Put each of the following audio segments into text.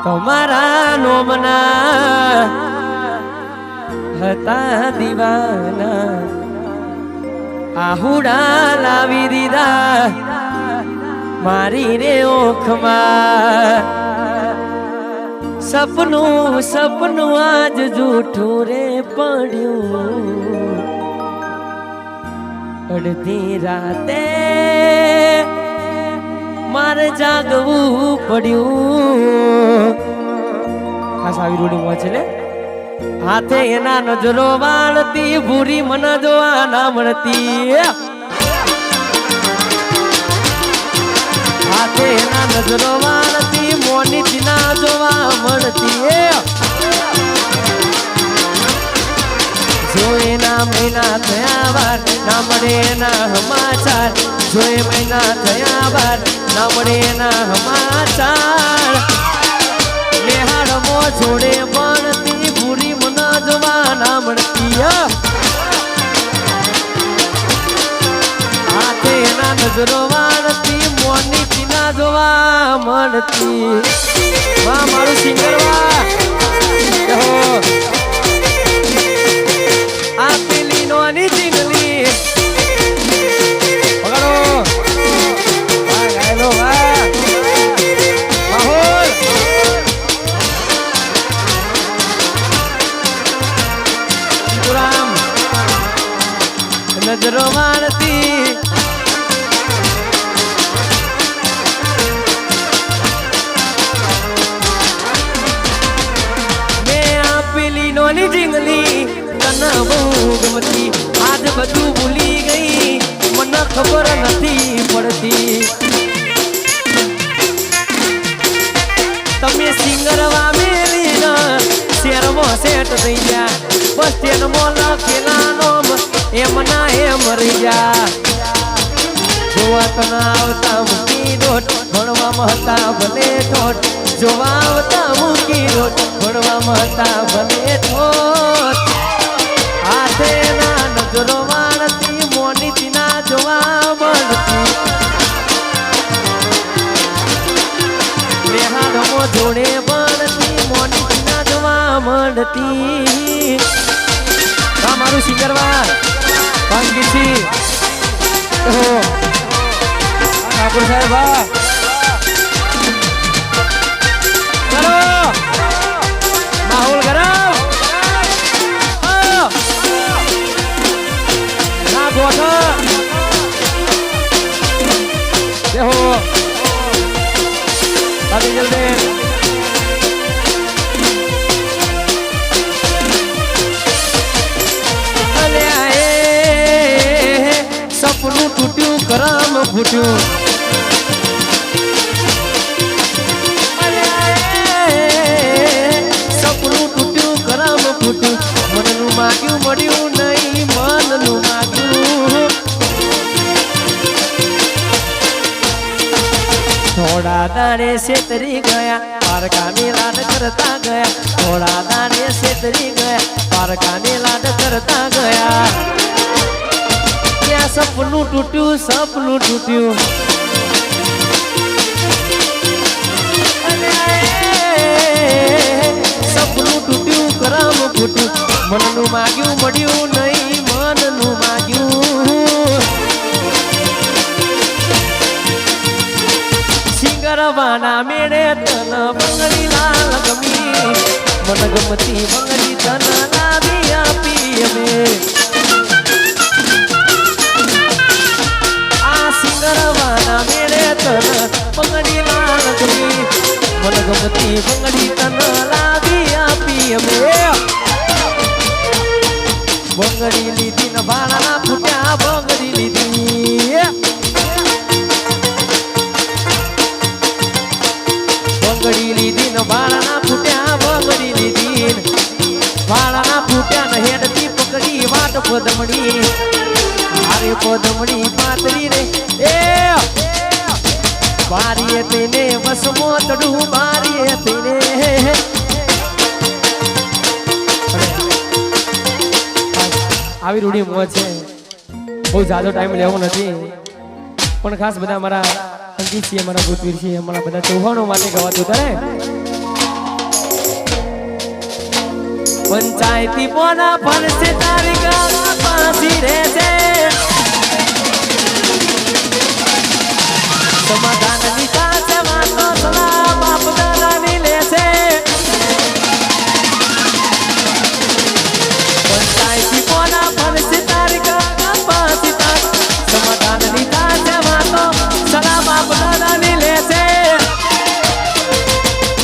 તમારા નોમના હતા દીવાના આહુડા લાવી દીધા મારી રે ઓખમાં સપનું સપનું આજ જૂઠું રે પડ્યું અડધી રાતે મારે જાગવું પડ્યું ખાસ આવી રૂડીમાં છે ને હાથે એના નજરો વાળતી ભૂરી મન જોવા ના મળતી હાથે એના નજરો વાળતી મોની ના જોવા મળતી જો એના મહિના થયા વાર ના મળે એના સમાચાર જો એ મહિના થયા વાર ના મળે એના સમાચાર નિહાળમો જોડે મળતી ભૂરી મન જોવા ના મળતી હાથે એના નજરો વાળતી મોની પીના જોવા મળતી માં મારું સિંગરવા આ પેલી નોની ચીંગલી પકડો વાહ ગાયલો વાહ માહોલ રામ નજરો મારતી મેં આ પેલી નોની ચીંગલી બહુ ગમતી આજ બધું ભૂલી ગઈ મને ખબર નથી પડતી તમે સિંગરવા મેલી શેરમાં સેટ થઈ ગયા બસ સ્ટેન્ડમાં લખેલા નોમ એમ ના એમ રહી ગયા જોવા તને આવતા મૂકી દોટ ભણવામાં હતા ભલે ઠોટ જોવા આવતા મૂકી દોટ ભણવામાં હતા ભલે ઠોટ હાથે ના નજરો વાળતી મોની ના જોવા મળતી રેહાડમો જોડે મળતી મોની ના જોવા મળતી મારું સિંગરવા ભાંગીસી ઠાકોર સાહેબ વાહ કરો માહોલ ગરમ ગોઠો દેહો અભી જલ્દી અલે આએ સપનું તૂટ્યું કરમ ફૂટ્યું અલે આએ સપનું તૂટ્યું કરમ ફૂટ્યું મનનું માગ્યું મળ્યું નહીં મનનું માગ્યું થોડા દાડે છેતરી ગયા પારકાની લાડ કરતા ગયા થોડા દાડે છેતરી ગયા પારકાની લાડ કરતા ગયા ત્યાં સપનું તૂટ્યું સપનું તૂટ્યું સપનું તૂટ્યું કરમ ફૂટ્યું મનનું માગ્યું મળ્યું નહીં મનનું માગ્યું સિંગરવાના મેળે તન બંગડી લાલ ગમી મન ગમતી બંગડી તન લાવી આપી અમે આ સિંગરવાના મેળે તન બંગડી લાલ ગમી મન ગમતી બંગડી તન લાવી આપી અમે બંગડી લીધી ને ભાડા ફૂટ્યા બંગડી લીધી બંગડી લીધી ને ભાડા ફૂટ્યા બંગડી લીધી ભાડા ફૂટ્યા ને હેડતી પકડી વાટ પદમડી હારે પદમડી પાતરી રે એ બારીએ તેને વસમો તડું બારીએ તેને આવી રૂડી મોજ છે બહુ જાજો ટાઈમ લેવો નથી પણ ખાસ બધા મારા અંકિતસિંહ અમારા ભૂતવીરસિંહ અમારા બધા ચૌહાણો માટે ગવાતું ત્યારે પંચાયતી પોના ફરશે તારી ગાળા પાસી રહેશે સમાધાનની સાથે વાતો સલાહ બાપ દાદાની લેશે પંચાયતી પોના ફરશે તારી ગાળા પાસી સમાધાનની સાથે વાતો સલાહ બાપ દાદાની લેશે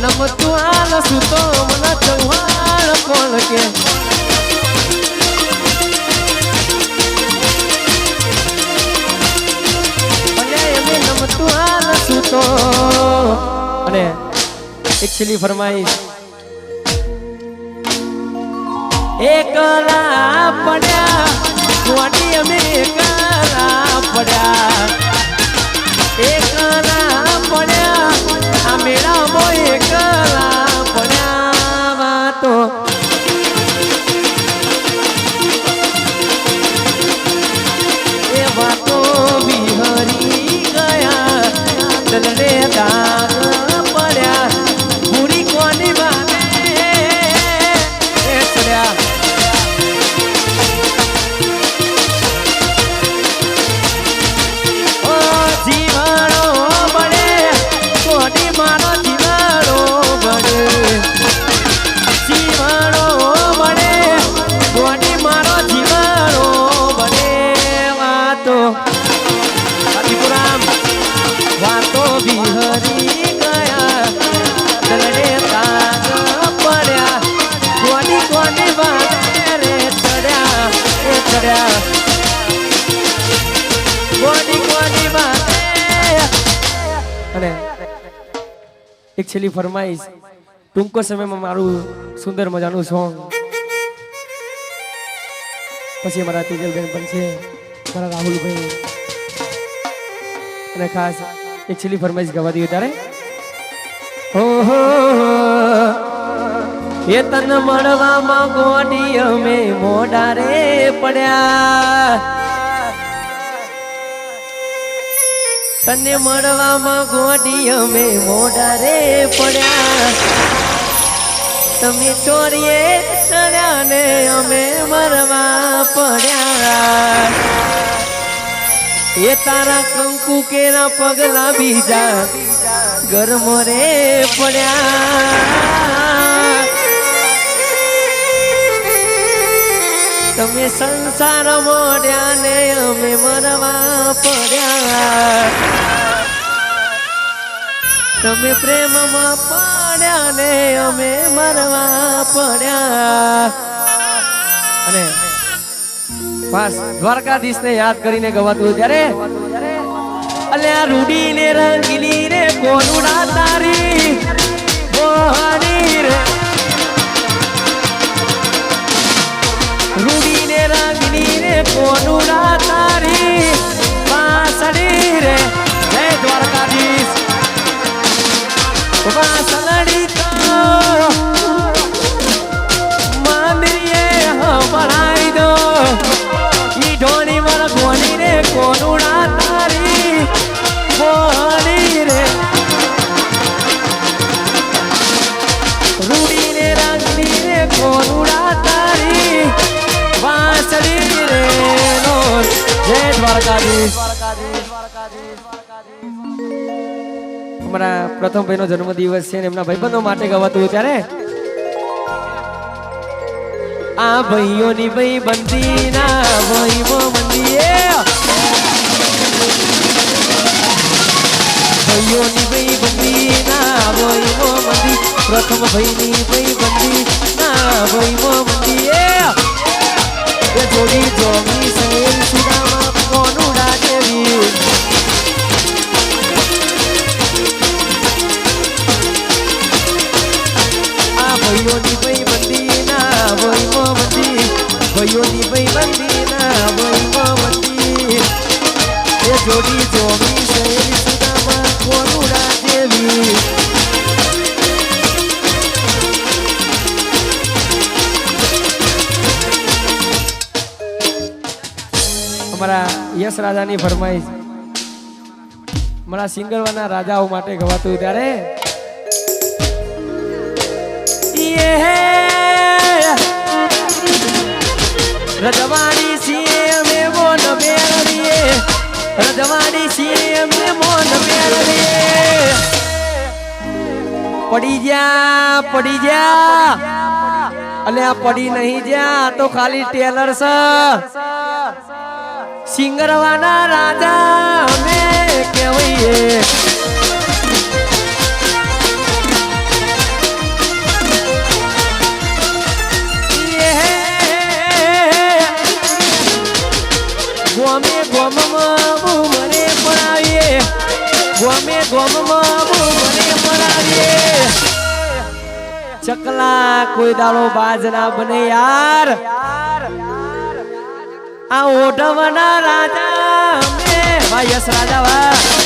નમતું હાલ સુતો મને ચૌહાણ કોણ કે નમતું હાલ સુતો અને એક છેલ્લી ફરમાઈશ એકલા પડ્યા વાડી અમે એકલા પડ્યા એકલા પડ્યા આ મેળામાં એકલા પડ્યા વાતો એ વાતો વિહરી ગયા દલડે દાગ પડ્યા પૂરી કોની વાને એ ચડ્યા ઓ જીવાણો બળે કોની મારો જીવાણો બળે જીવાણો બળે કોની મારો જીવાણો બળે વાતો આદિપુરામ વાતો વિહરી ગયા દલડે તાગ પડ્યા કોની કોની વાતે રે ચડ્યા એ ચડ્યા કોની કોની વાતે અને એક છેલ્લી ફરમાઈશ ટૂંકો સમયમાં મારું સુંદર મજાનું સોંગ પછી અમારા તેજલબેન પણ છે મારા રાહુલભાઈ અને ખાસ એક છેલ્લી ફરમાઈશ ગવા દઈએ ત્યારે ઓહો એ તન મળવામાં ગોડી અમે મોઢા રે પડ્યા તને મળવામાં ગોડી અમે મોઢા રે પડ્યા તમે ચોરીએ ચડ્યા ને અમે મરવા પડ્યા એ તારા કંકુ કેરા પગલા બીજા ગરમ રે પડ્યા તમે સંસાર મોડ્યા ને અમે મરવા પડ્યા તમે પ્રેમમાં પડ્યા ને અમે મરવા પડ્યા અને બસ દ્વારકાધીશ ને યાદ કરીને ગવાતું ત્યારે અલ્યા રૂડી ને રંગીલી રે કોનુડા તારી બોહાની રે રૂડી ને રંગીલી રે કોનુડા તારી વાસળી રે જય દ્વારકાધીશ વાસળી તો માંદરીએ હમણાઈ દો ઢોણી મર ગોની રે કોનુડા તારી બોહણી રે રૂડી ને રંગની રે કોનુડા તારી વાસળી રે નો જય દ્વારકાધીશ અમારા પ્રથમ ભાઈનો જન્મદિવસ છે ને એમના ભાઈબંધો માટે ગવાતું ત્યારે આ ભાઈઓની ભાઈ બંદી ના ભાઈઓ મંદીએ ભાઈઓની ભાઈ બંદી ના ભાઈઓ મંદી પ્રથમ ભાઈની ભાઈ બંદી ના ભાઈઓ મંદીએ એ જોડી જોગી સહેલ સુદામાં કોનુડા જેવી આ ભાઈઓની ભાઈ બંદી ના ભાઈઓ મંદી ભાઈઓની ભાઈ બંદી ના ભાઈઓ મંદી એ જોડી જોગી સહેલ સુદામાં કોનુડા જેવી અમારા યશ રાજાની ફરમાઈશ મારા સિંગરવાના રાજાઓ માટે ગવાતું ત્યારે રજવાડી છીએ અમે મોન મેળવીએ રજવાડી છીએ અમે મોન મેળવીએ પડી જા અને આ પડી નહીં જા તો ખાલી ટેલર છે સિંગરવાના રાજા અમે કહેવાઈએ ગોમે ગોમમાં મને પડાવીએ ગોમે ગોમમાં મને પડાવીએ ચકલા કોઈ દાડો બાજ ના બને યાર આ ઓઢવના રાજા અમે ભાઈ યસ રાજા વાહ